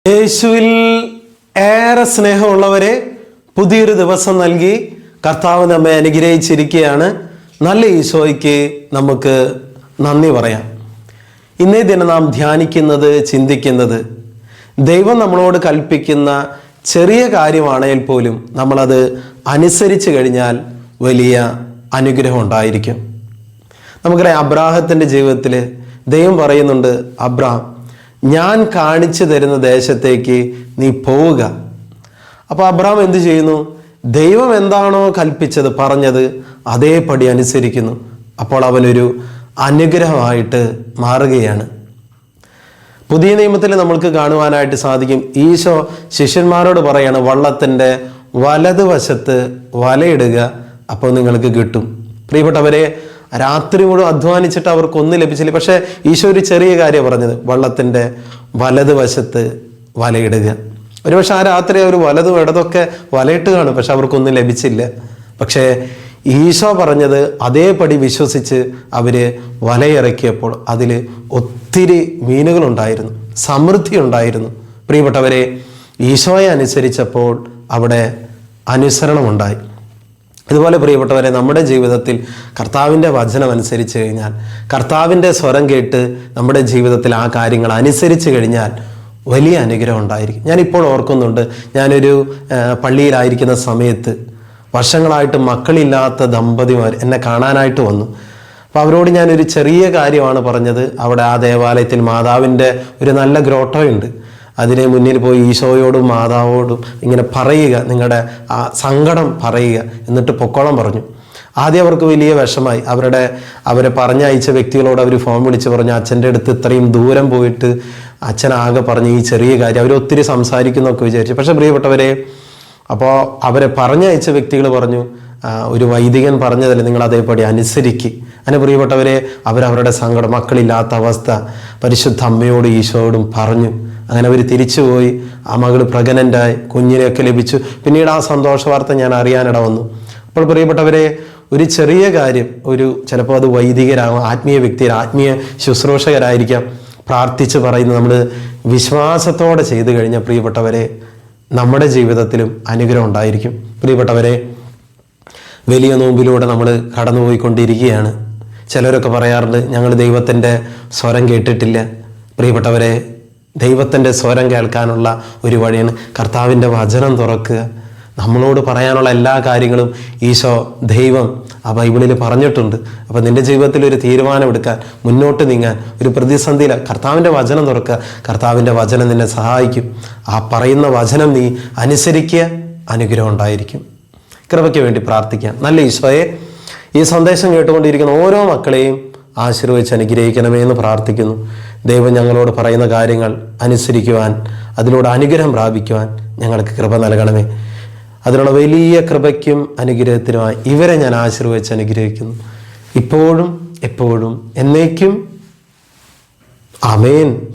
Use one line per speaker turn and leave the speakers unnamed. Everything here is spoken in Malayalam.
യേശുവിൽ ഏറെ സ്നേഹമുള്ളവരെ, പുതിയൊരു ദിവസം നൽകി കർത്താവ് നമ്മെ അനുഗ്രഹിച്ചിരിക്കുകയാണ്. നല്ല ഈശോയ്ക്ക് നമുക്ക് നന്ദി പറയാം. ഇന്നേ ദിനം നാം ധ്യാനിക്കുന്നത്, ചിന്തിക്കുന്നത് ദൈവം നമ്മളോട് കൽപ്പിക്കുന്ന ചെറിയ കാര്യമാണെങ്കിൽ പോലും നമ്മളത് അനുസരിച്ച് കഴിഞ്ഞാൽ വലിയ അനുഗ്രഹം ഉണ്ടായിരിക്കും. നമുക്കറിയാം, അബ്രാഹത്തിൻ്റെ ജീവിതത്തിൽ ദൈവം പറയുന്നുണ്ട്, അബ്രാം, ഞാൻ കാണിച്ചു തരുന്ന ദേശത്തേക്ക് നീ പോവുക. അപ്പോൾ അബ്രാം എന്ത് ചെയ്യുന്നു? ദൈവം എന്താണോ കൽപ്പിച്ചത്, പറഞ്ഞത് അതേപടി അനുസരിക്കുന്നു. അപ്പോൾ അവനൊരു അനുഗ്രഹമായിട്ട് മാറുകയാണ്. പുതിയ നിയമത്തിൽ നമ്മൾക്ക് കാണുവാനായിട്ട് സാധിക്കും, ഈശോ ശിഷ്യന്മാരോട് പറയാണ്, വള്ളത്തിൻ്റെ വലതുവശത്ത് വലയിടുക, അപ്പോൾ നിങ്ങൾക്ക് കിട്ടും. പ്രിയപ്പെട്ടവരെ, രാത്രി മുഴുവൻ അധ്വാനിച്ചിട്ട് അവർക്കൊന്നും ലഭിച്ചില്ല. പക്ഷേ ഈശോ ഒരു ചെറിയ കാര്യം പറഞ്ഞത്, വള്ളത്തിൻ്റെ വലതുവശത്ത് വലയിടുക. ഒരുപക്ഷെ ആ രാത്രി അവർ വലതും ഇടതൊക്കെ വലയിട്ട് കാണും, പക്ഷെ അവർക്കൊന്നും ലഭിച്ചില്ല. പക്ഷേ ഈശോ പറഞ്ഞത് അതേപടി വിശ്വസിച്ച് അവർ വലയിറക്കിയപ്പോൾ അതിൽ ഒത്തിരി മീനുകളുണ്ടായിരുന്നു, സമൃദ്ധി ഉണ്ടായിരുന്നു. പ്രിയപ്പെട്ടവരെ, ഈശോയെ അനുസരിച്ചപ്പോൾ അവിടെ അനുസരണമുണ്ടായി. ഇതുപോലെ പ്രിയപ്പെട്ടവരെ, നമ്മുടെ ജീവിതത്തിൽ കർത്താവിൻ്റെ വചനം അനുസരിച്ച് കഴിഞ്ഞാൽ, കർത്താവിൻ്റെ സ്വരം കേട്ട് നമ്മുടെ ജീവിതത്തിൽ ആ കാര്യങ്ങൾ അനുസരിച്ച് കഴിഞ്ഞാൽ വലിയ അനുഗ്രഹം ഉണ്ടായിരിക്കും. ഞാനിപ്പോൾ ഓർക്കുന്നുണ്ട്, ഞാനൊരു പള്ളിയിലായിരിക്കുന്ന സമയത്ത് വർഷങ്ങളായിട്ട് മക്കളില്ലാത്ത ദമ്പതിമാർ എന്നെ കാണാനായിട്ട് വന്നു. അപ്പോൾ അവരോട് ഞാനൊരു ചെറിയ കാര്യമാണ് പറഞ്ഞത്. അവിടെ ആ ദേവാലയത്തിൽ മാതാവിൻ്റെ ഒരു നല്ല ഗ്രോട്ടോയുണ്ട്. അതിന് മുന്നിൽ പോയി ഈശോയോടും മാതാവോടും ഇങ്ങനെ പറയുക, നിങ്ങളുടെ ആ സങ്കടം പറയുക, എന്നിട്ട് പൊക്കോളം പറഞ്ഞു. ആദ്യം അവർക്ക് വലിയ വിഷമായി. അവരെ പറഞ്ഞയച്ച വ്യക്തികളോട് അവർ ഫോൺ വിളിച്ച് പറഞ്ഞു, അച്ഛൻ്റെ അടുത്ത് ഇത്രയും ദൂരം പോയിട്ട് അച്ഛനാകെ പറഞ്ഞ് ഈ ചെറിയ കാര്യം, അവരൊത്തിരി സംസാരിക്കുന്നൊക്കെ വിചാരിച്ചു. പക്ഷേ പ്രിയപ്പെട്ടവരെ, അപ്പോൾ അവരെ പറഞ്ഞയച്ച വ്യക്തികൾ പറഞ്ഞു, ഒരു വൈദികൻ പറഞ്ഞതല്ലേ, നിങ്ങൾ അതേപടി അനുസരിക്കുക. അങ്ങനെ പ്രിയപ്പെട്ടവരെ, അവരവരുടെ സങ്കടം, മക്കളില്ലാത്ത അവസ്ഥ പരിശുദ്ധ അമ്മയോടും ഈശോയോടും പറഞ്ഞു. അങ്ങനെ അവർ തിരിച്ചുപോയി. ആ മകൾ പ്രഗ്നൻ്റായി, കുഞ്ഞിനെയൊക്കെ ലഭിച്ചു. പിന്നീട് ആ സന്തോഷ വാർത്ത ഞാൻ അറിയാനിട വന്നു. അപ്പോൾ പ്രിയപ്പെട്ടവരെ, ഒരു ചെറിയ കാര്യം, ചിലപ്പോൾ അത് വൈദികരാകും, ആത്മീയ വ്യക്തികൾ, ആത്മീയ ശുശ്രൂഷകരായിരിക്കാം, പ്രാർത്ഥിച്ച് പറയുന്നത് നമ്മൾ വിശ്വാസത്തോടെ ചെയ്തു കഴിഞ്ഞാൽ പ്രിയപ്പെട്ടവരെ, നമ്മുടെ ജീവിതത്തിലും അനുഗ്രഹം ഉണ്ടായിരിക്കും. പ്രിയപ്പെട്ടവരെ, വലിയ നോമ്പിലൂടെ നമ്മൾ കടന്നുപോയിക്കൊണ്ടിരിക്കുകയാണ്. ചിലരൊക്കെ പറയാറുണ്ട്, ഞങ്ങൾ ദൈവത്തിൻ്റെ സ്വരം കേട്ടിട്ടില്ല. പ്രിയപ്പെട്ടവരെ, ദൈവത്തിൻ്റെ സ്വരം കേൾക്കാനുള്ള ഒരു വഴിയാണ് കർത്താവിൻ്റെ വചനം തുറക്കുക. നമ്മളോട് പറയാനുള്ള എല്ലാ കാര്യങ്ങളും ഈശോ, ദൈവം ആ ബൈബിളിൽ പറഞ്ഞിട്ടുണ്ട്. അപ്പോൾ നിൻ്റെ ജീവിതത്തിൽ ഒരു തീരുമാനമെടുക്കാൻ, മുന്നോട്ട് നീങ്ങാൻ, ഒരു പ്രതിസന്ധിയിൽ കർത്താവിൻ്റെ വചനം തുറക്കുക. കർത്താവിൻ്റെ വചനം നിന്നെ സഹായിക്കും. ആ പറയുന്ന വചനം നീ അനുസരിക്കുക, അനുഗ്രഹം ഉണ്ടായിരിക്കും. കൃപയ്ക്ക് വേണ്ടി പ്രാർത്ഥിക്കാം. നല്ല ഈശോയെ, ഈ സന്ദേശം കേട്ടുകൊണ്ടിരിക്കുന്ന ഓരോ മക്കളെയും ആശീർവദിച്ച് അനുഗ്രഹിക്കണമേ എന്ന് പ്രാർത്ഥിക്കുന്നു. ദൈവം ഞങ്ങളോട് പറയുന്ന കാര്യങ്ങൾ അനുസരിക്കുവാൻ, അതിലൂടെ അനുഗ്രഹം പ്രാപിക്കുവാൻ ഞങ്ങൾക്ക് കൃപ നൽകണമേ. അതിനുള്ള വലിയ കൃപയ്ക്കും അനുഗ്രഹത്തിനുമായി ഇവരെ ഞാൻ ആശീർവദിച്ച് അനുഗ്രഹിക്കുന്നു, ഇപ്പോഴും എപ്പോഴും എന്നേക്കും. ആമേൻ.